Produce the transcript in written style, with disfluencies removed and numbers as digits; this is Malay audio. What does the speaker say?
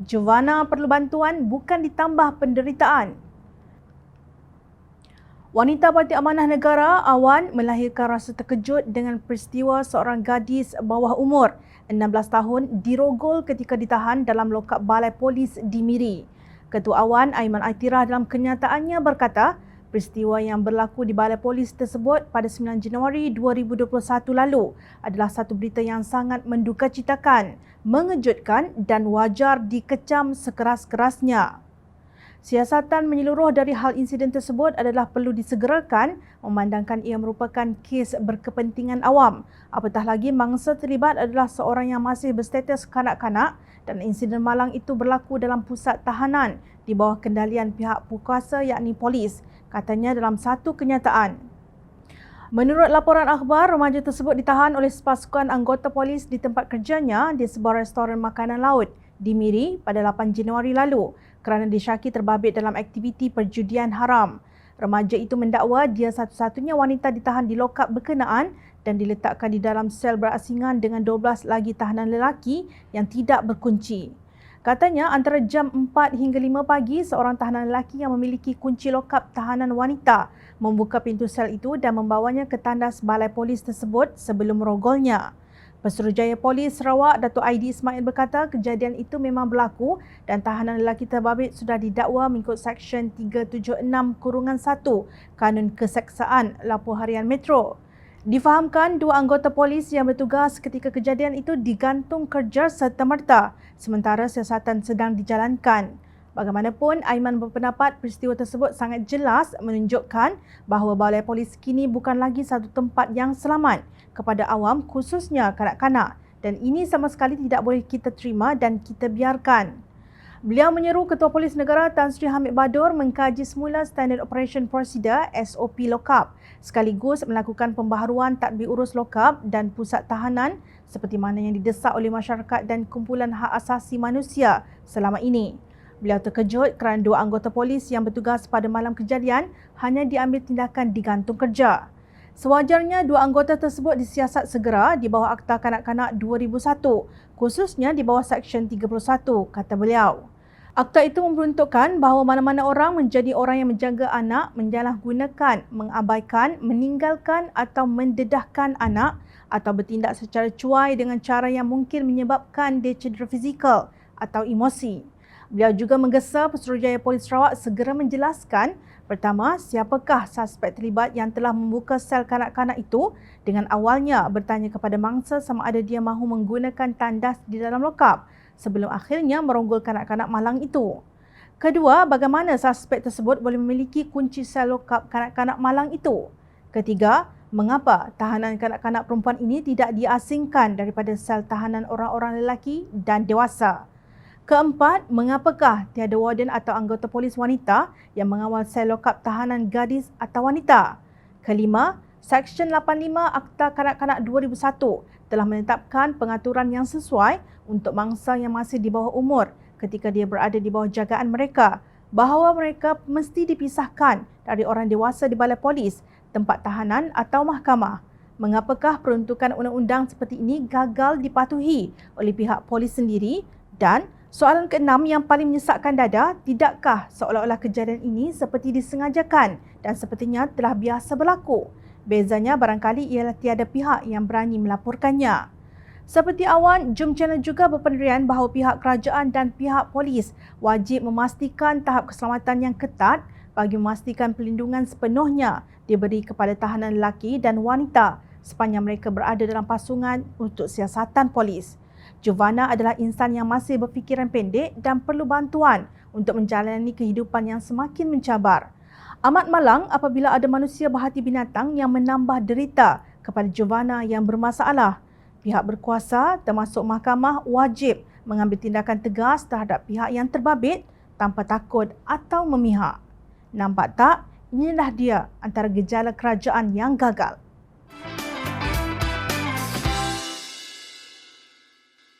Jovana perlu bantuan bukan ditambah penderitaan. Wanita Parti Amanah Negara Awan melahirkan rasa terkejut dengan peristiwa seorang gadis bawah umur 16 tahun dirogol ketika ditahan dalam lokap balai polis di Miri. Ketua Awan Aiman Aitirah dalam kenyataannya berkata, peristiwa yang berlaku di balai polis tersebut pada 9 Januari 2021 lalu adalah satu berita yang sangat mendukacitakan, mengejutkan dan wajar dikecam sekeras-kerasnya. Siasatan menyeluruh dari hal insiden tersebut adalah perlu disegerakan memandangkan ia merupakan kes berkepentingan awam. Apatah lagi mangsa terlibat adalah seorang yang masih berstatus kanak-kanak dan insiden malang itu berlaku dalam pusat tahanan di bawah kendalian pihak berkuasa yakni polis, katanya dalam satu kenyataan. Menurut laporan akhbar, remaja tersebut ditahan oleh sepasukan anggota polis di tempat kerjanya di sebuah restoran makanan laut di Miri pada 8 Januari lalu kerana disyaki terbabit dalam aktiviti perjudian haram. Remaja itu mendakwa dia satu-satunya wanita ditahan di lokap berkenaan dan diletakkan di dalam sel berasingan dengan 12 lagi tahanan lelaki yang tidak berkunci. Katanya antara jam 4 hingga 5 pagi, seorang tahanan lelaki yang memiliki kunci lokap tahanan wanita membuka pintu sel itu dan membawanya ke tandas balai polis tersebut sebelum merogolnya. Pesuruhjaya Polis Sarawak Datuk Aidi Ismail berkata kejadian itu memang berlaku dan tahanan lelaki terbabit sudah didakwa mengikut Seksyen 376-1 Kanun Keseksaan Lapor Harian Metro. Difahamkan dua anggota polis yang bertugas ketika kejadian itu digantung kerja serta-merta sementara siasatan sedang dijalankan. Bagaimanapun, Aiman berpendapat peristiwa tersebut sangat jelas menunjukkan bahawa balai polis kini bukan lagi satu tempat yang selamat kepada awam khususnya kanak-kanak dan ini sama sekali tidak boleh kita terima dan kita biarkan. Beliau menyeru Ketua Polis Negara Tan Sri Hamid Badur mengkaji semula Standard Operation Procedure SOP lokap sekaligus melakukan pembaharuan tadbir urus lokap dan pusat tahanan seperti mana yang didesak oleh masyarakat dan kumpulan hak asasi manusia selama ini. Beliau terkejut kerana dua anggota polis yang bertugas pada malam kejadian hanya diambil tindakan digantung kerja. Sewajarnya dua anggota tersebut disiasat segera di bawah Akta Kanak-Kanak 2001, khususnya di bawah Seksyen 31, kata beliau. Akta itu memperuntukkan bahawa mana-mana orang menjadi orang yang menjaga anak, menyalahgunakan, mengabaikan, meninggalkan atau mendedahkan anak atau bertindak secara cuai dengan cara yang mungkin menyebabkan dia cedera fizikal atau emosi. Beliau juga menggesa Pesuruhjaya Polis Sarawak segera menjelaskan pertama, siapakah suspek terlibat yang telah membuka sel kanak-kanak itu dengan awalnya bertanya kepada mangsa sama ada dia mahu menggunakan tandas di dalam lokap sebelum akhirnya merogol kanak-kanak malang itu. Kedua, bagaimana suspek tersebut boleh memiliki kunci sel lokap kanak-kanak malang itu. Ketiga, mengapa tahanan kanak-kanak perempuan ini tidak diasingkan daripada sel tahanan orang-orang lelaki dan dewasa. Keempat, mengapakah tiada warden atau anggota polis wanita yang mengawal sel lokap tahanan gadis atau wanita? Kelima, Seksyen 85 Akta Kanak-Kanak 2001 telah menetapkan pengaturan yang sesuai untuk mangsa yang masih di bawah umur ketika dia berada di bawah jagaan mereka, bahawa mereka mesti dipisahkan dari orang dewasa di balai polis, tempat tahanan atau mahkamah. Mengapakah peruntukan undang-undang seperti ini gagal dipatuhi oleh pihak polis sendiri? Dan soalan keenam yang paling menyesakkan dada, tidakkah seolah-olah kejadian ini seperti disengajakan dan sepertinya telah biasa berlaku? Bezanya barangkali ialah tiada pihak yang berani melaporkannya. Seperti awan, Jom Channel juga berpendirian bahawa pihak kerajaan dan pihak polis wajib memastikan tahap keselamatan yang ketat bagi memastikan perlindungan sepenuhnya diberi kepada tahanan lelaki dan wanita sepanjang mereka berada dalam pasungan untuk siasatan polis. Jovana adalah insan yang masih berfikiran pendek dan perlu bantuan untuk menjalani kehidupan yang semakin mencabar. Amat malang apabila ada manusia berhati binatang yang menambah derita kepada Jovana yang bermasalah. Pihak berkuasa termasuk mahkamah wajib mengambil tindakan tegas terhadap pihak yang terbabit tanpa takut atau memihak. Nampak tak? Inilah dia antara gejala kerajaan yang gagal.